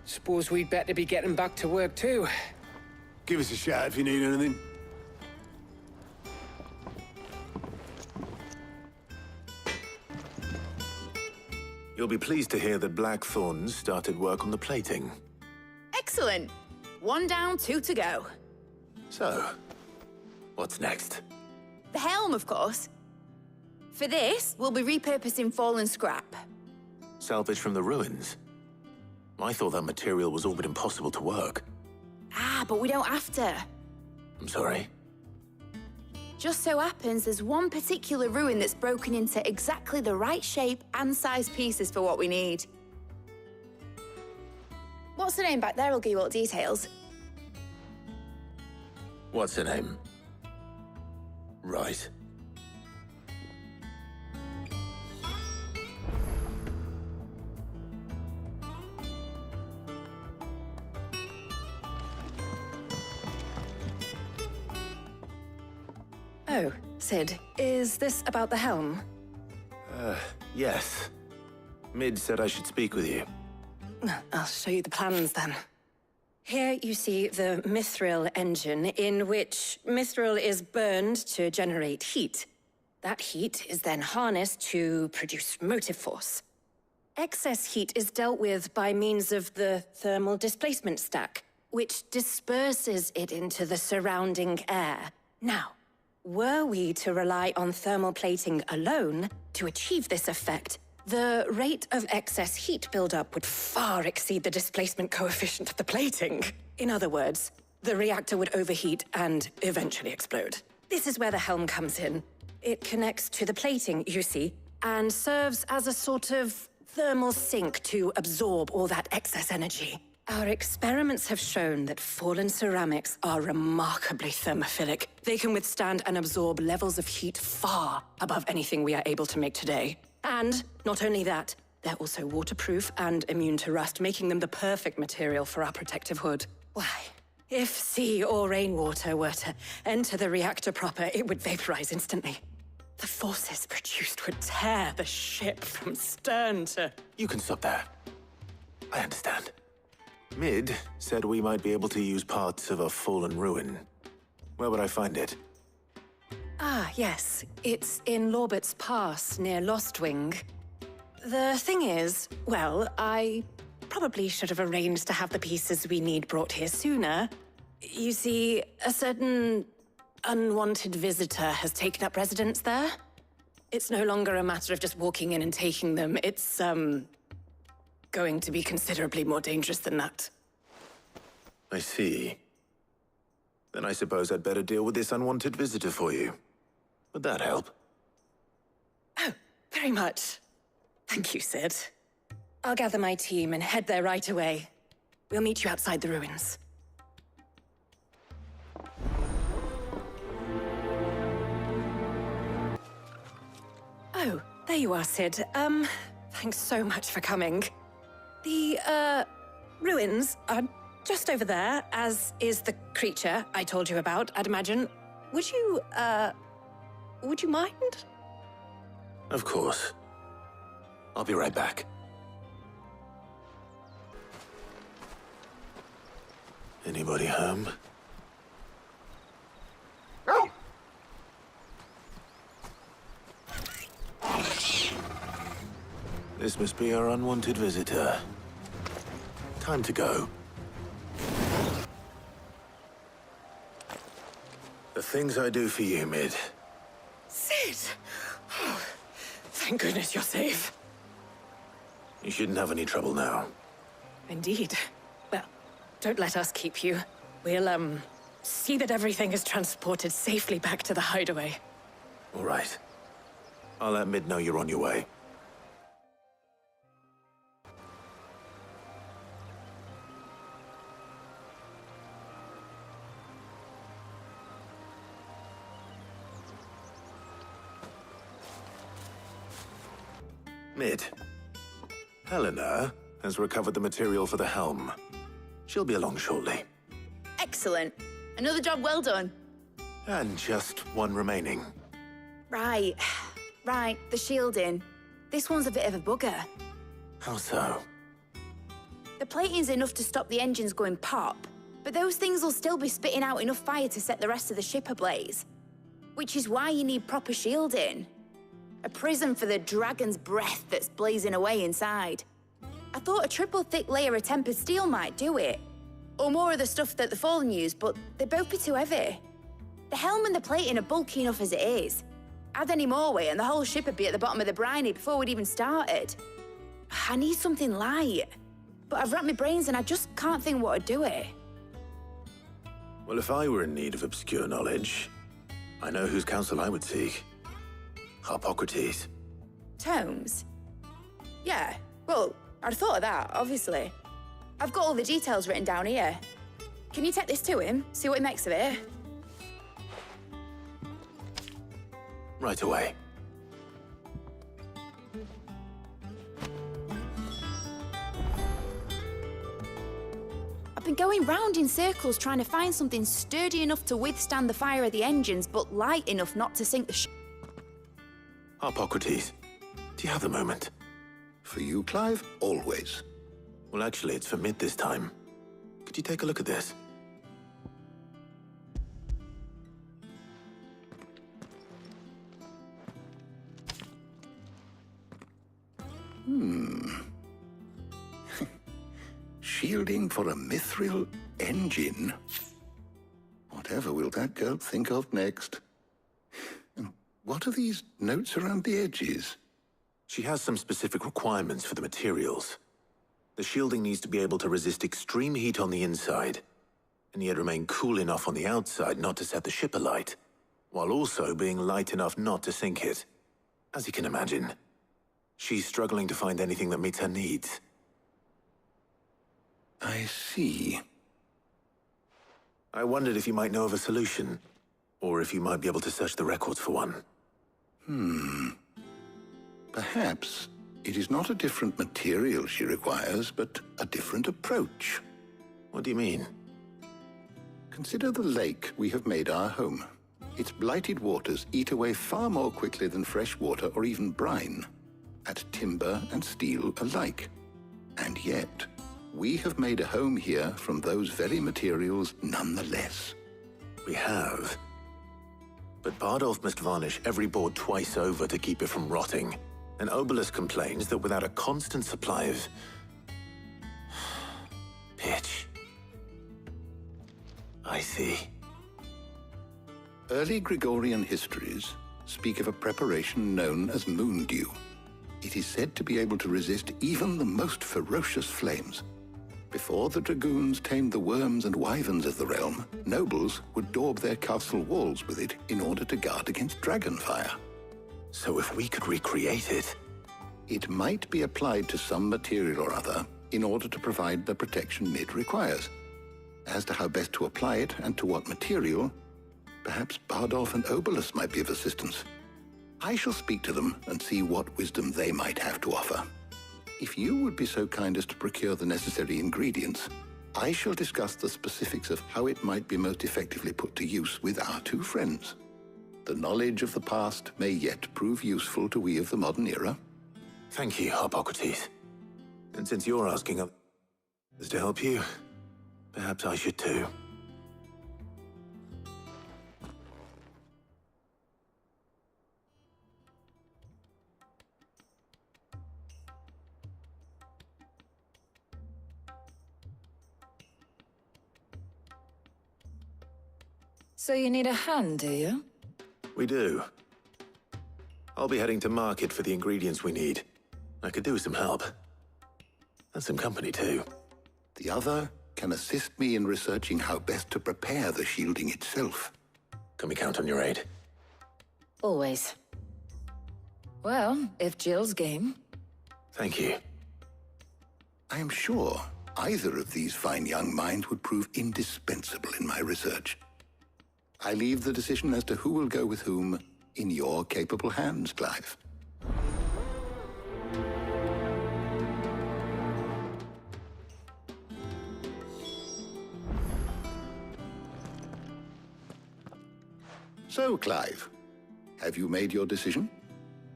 Suppose we'd better be getting back to work too. Give us a shout if you need anything. You'll be pleased to hear that Blackthorn started work on the plating. Excellent. 1 down, 2 to go. So, what's next? The helm, of course. For this, we'll be repurposing fallen scrap. Salvage from the ruins? I thought that material was all but impossible to work. Ah, but we don't have to. I'm sorry. Just so happens there's one particular ruin that's broken into exactly the right shape and size pieces for what we need. What's the name back there? I'll give you all the details. What's her name? Right. Oh, Sid, is this about the helm? Yes. Mid said I should speak with you. I'll show you the plans then. Here you see the Mithril engine, in which Mithril is burned to generate heat. That heat is then harnessed to produce motive force. Excess heat is dealt with by means of the thermal displacement stack, which disperses it into the surrounding air. Now, were we to rely on thermal plating alone to achieve this effect, the rate of excess heat buildup would far exceed the displacement coefficient of the plating. In other words, the reactor would overheat and eventually explode. This is where the helm comes in. It connects to the plating, you see, and serves as a sort of thermal sink to absorb all that excess energy. Our experiments have shown that fallen ceramics are remarkably thermophilic. They can withstand and absorb levels of heat far above anything we are able to make today. And not only that, they're also waterproof and immune to rust, making them the perfect material for our protective hood. Why, if sea or rainwater were to enter the reactor proper, it would vaporize instantly. The forces produced would tear the ship from stern to... You can stop there. I understand. Mid said we might be able to use parts of a fallen ruin. Where would I find it? Ah, yes. It's in Lorbert's Pass, near Lostwing. The thing is, well, I probably should have arranged to have the pieces we need brought here sooner. You see, a certain unwanted visitor has taken up residence there. It's no longer a matter of just walking in and taking them. It's, going to be considerably more dangerous than that. I see. Then I suppose I'd better deal with this unwanted visitor for you. Would that help? Oh, very much. Thank you, Sid. I'll gather my team and head there right away. We'll meet you outside the ruins. Oh, there you are, Sid. Thanks so much for coming. The, ruins are just over there, as is the creature I told you about, I'd imagine. Would you mind? Of course. I'll be right back. Anybody home? This must be our unwanted visitor. Time to go. The things I do for you, Mid. Sid! Oh, thank goodness you're safe. You shouldn't have any trouble now. Indeed. Well, don't let us keep you. We'll, see that everything is transported safely back to the hideaway. All right. I'll let Mid know you're on your way. Mid. Helena has recovered the material for the helm. She'll be along shortly. Excellent. Another job well done. And just one remaining. Right. Right, the shielding. This one's a bit of a bugger. How so? The plating's enough to stop the engines going pop, but those things will still be spitting out enough fire to set the rest of the ship ablaze. Which is why you need proper shielding. A prison for the dragon's breath that's blazing away inside. I thought a triple thick layer of tempered steel might do it. Or more of the stuff that the Fallen use, but they'd both be too heavy. The helm and the plating are bulky enough as it is. Add any more weight and the whole ship would be at the bottom of the briny before we'd even started. I need something light. But I've racked my brains and I just can't think what would do it. Well, if I were in need of obscure knowledge, I know whose counsel I would seek. Harpocrates. Tomes? Yeah, well, I'd thought of that, obviously. I've got all the details written down here. Can you take this to him, see what he makes of it? Right away. I've been going round in circles trying to find something sturdy enough to withstand the fire of the engines, but light enough not to sink the ship. Harpocrates, do you have the moment? For you, Clive, always. Well, actually, it's for Mid this time. Could you take a look at this? Shielding for a mithril engine? Whatever will that girl think of next? And what are these notes around the edges? She has some specific requirements for the materials. The shielding needs to be able to resist extreme heat on the inside, and yet remain cool enough on the outside not to set the ship alight, while also being light enough not to sink it. As you can imagine, she's struggling to find anything that meets her needs. I see. I wondered if you might know of a solution, or if you might be able to search the records for one. Perhaps it is not a different material she requires, but a different approach. What do you mean? Consider the lake we have made our home. Its blighted waters eat away far more quickly than fresh water or even brine, at timber and steel alike. And yet, we have made a home here from those very materials nonetheless. We have. But Bardolph must varnish every board twice over to keep it from rotting. And Obelus complains that without a constant supply of pitch. I see. Early Gregorian histories speak of a preparation known as moon dew. It is said to be able to resist even the most ferocious flames. Before the dragoons tamed the worms and wyverns of the realm, nobles would daub their castle walls with it in order to guard against dragonfire. So if we could recreate it... It might be applied to some material or other in order to provide the protection Mid requires. As to how best to apply it and to what material, perhaps Bardolph and Obelus might be of assistance. I shall speak to them and see what wisdom they might have to offer. If you would be so kind as to procure the necessary ingredients, I shall discuss the specifics of how it might be most effectively put to use with our two friends. The knowledge of the past may yet prove useful to we of the modern era. Thank you, Harpocrates. And since you're asking others to help you, perhaps I should too. So you need a hand, do you? We do. I'll be heading to market for the ingredients we need. I could do with some help. And some company, too. The other can assist me in researching how best to prepare the shielding itself. Can we count on your aid? Always. Well, if Jill's game. Thank you. I am sure either of these fine young minds would prove indispensable in my research. I leave the decision as to who will go with whom in your capable hands, Clive. So, Clive, have you made your decision?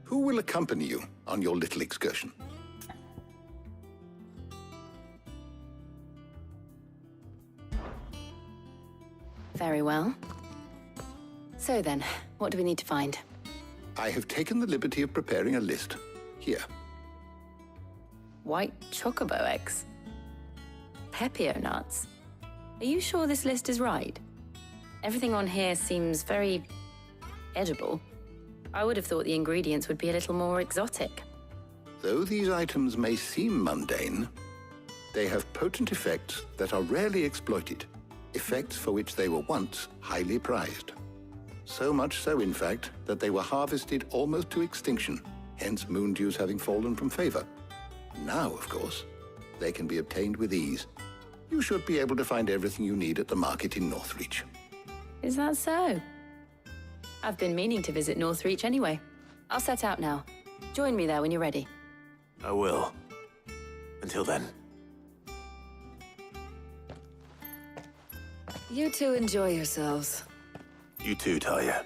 Who will accompany you on your little excursion? Very well. So then, what do we need to find? I have taken the liberty of preparing a list. Here. White chocobo eggs. Pepio nuts. Are you sure this list is right? Everything on here seems very edible. I would have thought the ingredients would be a little more exotic. Though these items may seem mundane, they have potent effects that are rarely exploited, effects for which they were once highly prized. So much so, in fact, that they were harvested almost to extinction, hence moon dews having fallen from favor. Now, of course, they can be obtained with ease. You should be able to find everything you need at the market in Northreach. Is that so? I've been meaning to visit Northreach anyway. I'll set out now. Join me there when you're ready. I will. Until then. You two enjoy yourselves. You too, Talia.